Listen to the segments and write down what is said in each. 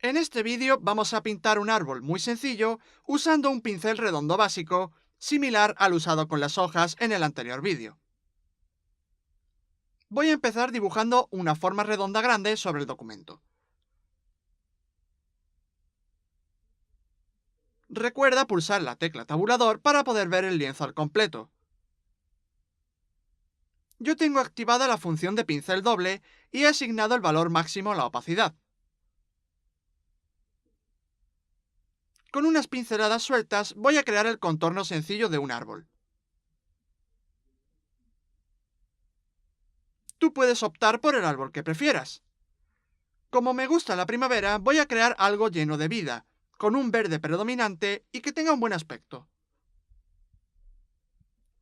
En este vídeo vamos a pintar un árbol muy sencillo usando un pincel redondo básico, similar al usado con las hojas en el anterior vídeo. Voy a empezar dibujando una forma redonda grande sobre el documento. Recuerda pulsar la tecla tabulador para poder ver el lienzo al completo. Yo tengo activada la función de pincel doble y he asignado el valor máximo a la opacidad. Con unas pinceladas sueltas voy a crear el contorno sencillo de un árbol. Tú puedes optar por el árbol que prefieras. Como me gusta la primavera, voy a crear algo lleno de vida, con un verde predominante y que tenga un buen aspecto.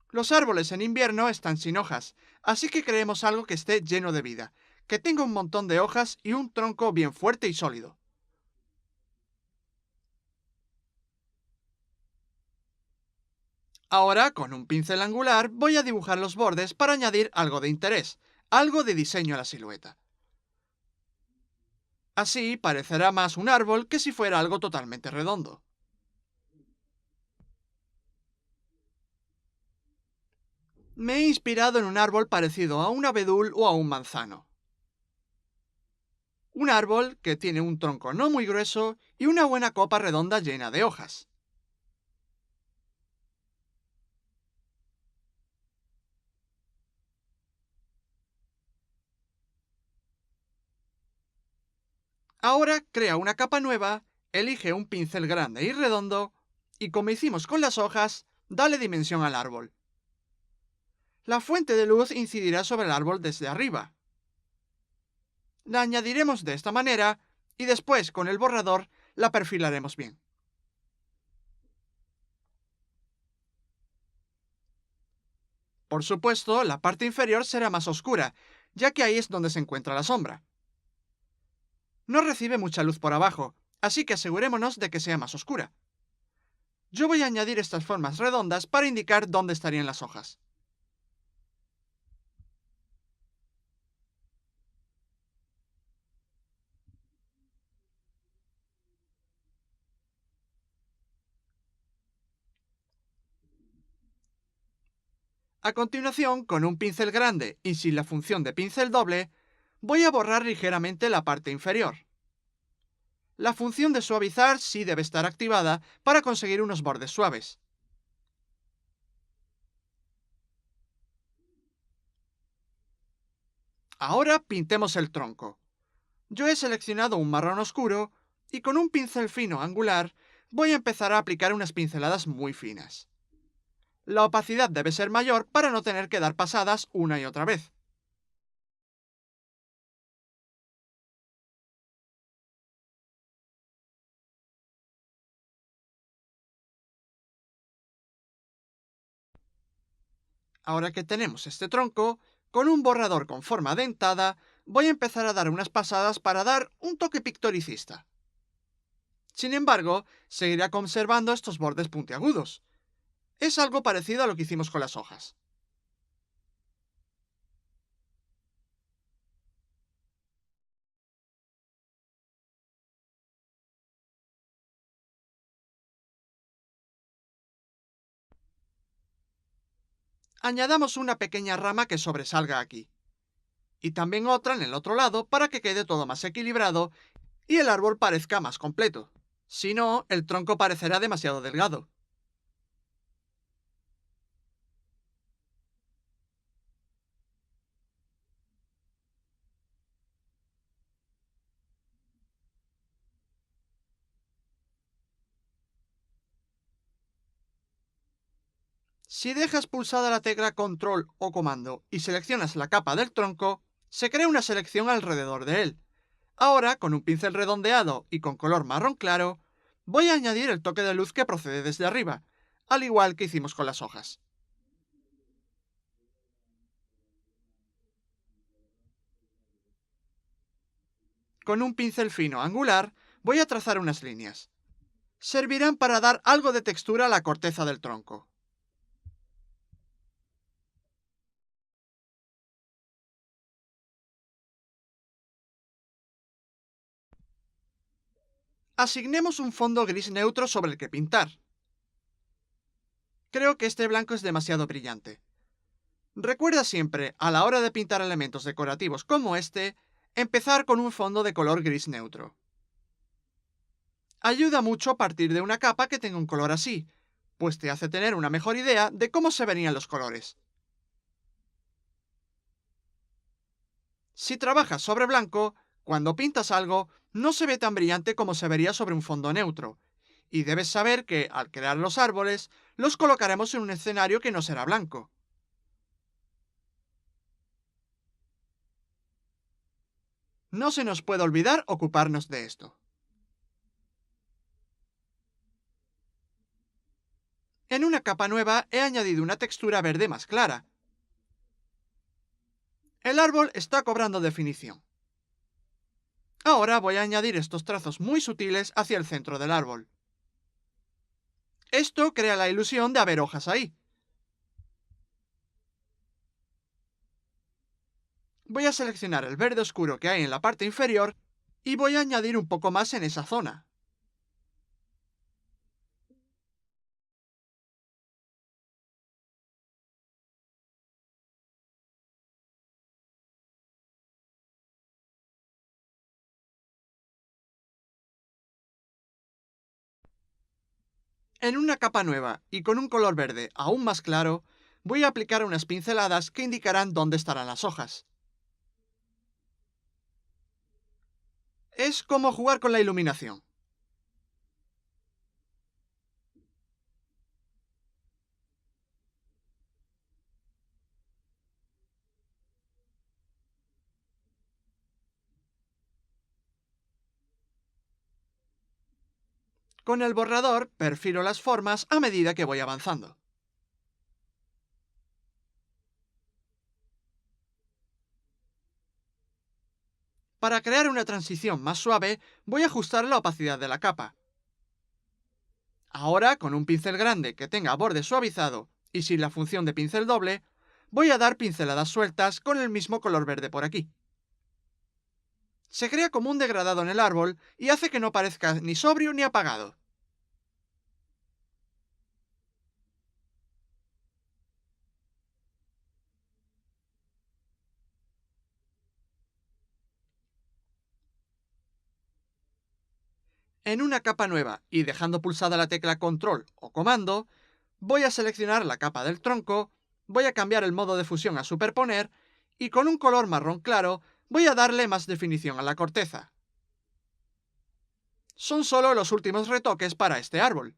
Los árboles en invierno están sin hojas, así que creemos algo que esté lleno de vida, que tenga un montón de hojas y un tronco bien fuerte y sólido. Ahora, con un pincel angular, voy a dibujar los bordes para añadir algo de interés, algo de diseño a la silueta. Así parecerá más un árbol que si fuera algo totalmente redondo. Me he inspirado en un árbol parecido a un abedul o a un manzano. Un árbol que tiene un tronco no muy grueso y una buena copa redonda llena de hojas. Ahora crea una capa nueva, elige un pincel grande y redondo, y como hicimos con las hojas, dale dimensión al árbol. La fuente de luz incidirá sobre el árbol desde arriba. La añadiremos de esta manera, y después, con el borrador, la perfilaremos bien. Por supuesto, la parte inferior será más oscura, ya que ahí es donde se encuentra la sombra. No recibe mucha luz por abajo, así que asegurémonos de que sea más oscura. Yo voy a añadir estas formas redondas para indicar dónde estarían las hojas. A continuación, con un pincel grande y sin la función de pincel doble, voy a borrar ligeramente la parte inferior. La función de suavizar sí debe estar activada para conseguir unos bordes suaves. Ahora pintemos el tronco. Yo he seleccionado un marrón oscuro y con un pincel fino angular voy a empezar a aplicar unas pinceladas muy finas. La opacidad debe ser mayor para no tener que dar pasadas una y otra vez. Ahora que tenemos este tronco, con un borrador con forma dentada, voy a empezar a dar unas pasadas para dar un toque pictoricista. Sin embargo, seguirá conservando estos bordes puntiagudos. Es algo parecido a lo que hicimos con las hojas. Añadamos una pequeña rama que sobresalga aquí, y también otra en el otro lado para que quede todo más equilibrado y el árbol parezca más completo. Si no, el tronco parecerá demasiado delgado. Si dejas pulsada la tecla Control o Comando y seleccionas la capa del tronco, se crea una selección alrededor de él. Ahora, con un pincel redondeado y con color marrón claro, voy a añadir el toque de luz que procede desde arriba, al igual que hicimos con las hojas. Con un pincel fino angular, voy a trazar unas líneas. Servirán para dar algo de textura a la corteza del tronco. Asignemos un fondo gris neutro sobre el que pintar. Creo que este blanco es demasiado brillante. Recuerda siempre, a la hora de pintar elementos decorativos como este, empezar con un fondo de color gris neutro. Ayuda mucho partir de una capa que tenga un color así, pues te hace tener una mejor idea de cómo se verían los colores. Si trabajas sobre blanco, cuando pintas algo, no se ve tan brillante como se vería sobre un fondo neutro, y debes saber que, al crear los árboles, los colocaremos en un escenario que no será blanco. No se nos puede olvidar ocuparnos de esto. En una capa nueva he añadido una textura verde más clara. El árbol está cobrando definición. Ahora voy a añadir estos trazos muy sutiles hacia el centro del árbol. Esto crea la ilusión de haber hojas ahí. Voy a seleccionar el verde oscuro que hay en la parte inferior y voy a añadir un poco más en esa zona. En una capa nueva y con un color verde aún más claro, voy a aplicar unas pinceladas que indicarán dónde estarán las hojas. Es como jugar con la iluminación. Con el borrador perfilo las formas a medida que voy avanzando. Para crear una transición más suave, voy a ajustar la opacidad de la capa. Ahora, con un pincel grande que tenga borde suavizado y sin la función de pincel doble, voy a dar pinceladas sueltas con el mismo color verde por aquí. Se crea como un degradado en el árbol y hace que no parezca ni sobrio ni apagado. En una capa nueva y dejando pulsada la tecla Control o Comando, voy a seleccionar la capa del tronco, voy a cambiar el modo de fusión a superponer y con un color marrón claro voy a darle más definición a la corteza. Son solo los últimos retoques para este árbol.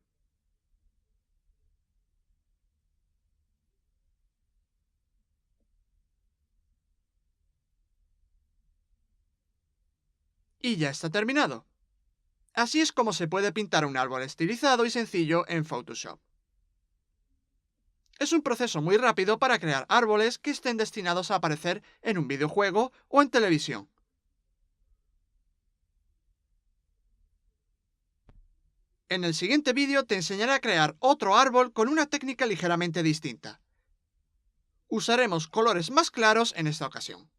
Y ya está terminado. Así es como se puede pintar un árbol estilizado y sencillo en Photoshop. Es un proceso muy rápido para crear árboles que estén destinados a aparecer en un videojuego o en televisión. En el siguiente vídeo te enseñaré a crear otro árbol con una técnica ligeramente distinta. Usaremos colores más claros en esta ocasión.